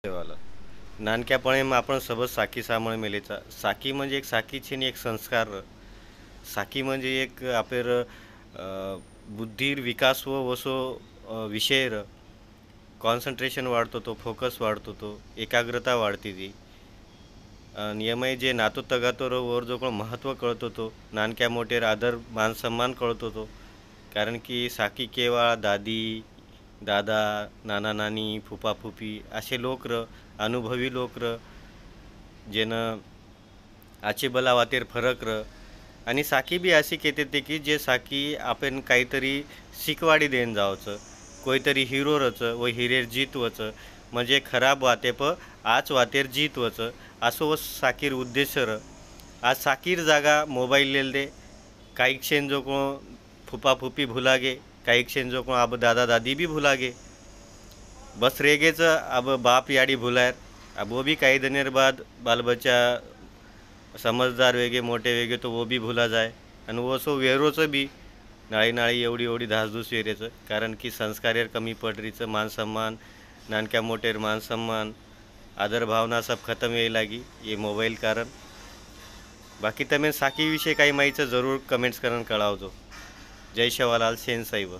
वाला नानक्यापणे मग आपण सबस साखी सामोळे मेलेचा साखी म्हणजे एक साखीची आणि एक संस्कार साखी म्हणजे एक अपेर बुद्धीर विकास व वसो विषय कॉन्सन्ट्रेशन वाढतो तो फोकस वाढतो तो एकाग्रता वाढते ती नियमय जे नातो तगातो वर जो कोण महत्त्व कळतो तो नानक्या मोठेर आदर मान सन्मान कळतो तो कारण की साकी केवळ दादी दादा नाना नानी फुफा फुफी असे लोक अनुभवी लोक जेनं आचे बला वातेर फरक आणि साखी बी अशी केते ते की जे साखी आपण काहीतरी शिकवाडी देण जावचं कोणीतरी हिरोरचं व हिरेर जीतवचं म्हणजे खराब वाते प आज वातेर जीतवचं असं व साकीर उद्देश आज साकीर जागा मोबाईल लेल दे काही क्षेन जो कोण फुफा फुफी भुलागे काही क्षेन जो कोण अब दादा दादी भी भुलागे बस रेगेचं अब बाप याडी भुलायर अब वो भी काही दिनेर बाद बाल बच्चा समजदार वेगे मोठे वेगे तो वो बी भुला जाय आणि वो सो वेरोचं बी नाळी नाळी एवढी एवढी धासधूस वेरेचं कारण की संस्कारेर कमी पडरीचं मान सन्मान नानक्या मोठेर मान सन्मान आदर भावना सब खतम येई लागी ये मोबाईल कारण बाकी તમે સાકી વિશે કાંઈ માહિતી જરૂર કમેન્ટ્સ કરીને કળાવજો જય શિવાલાલ સેન સાહેબ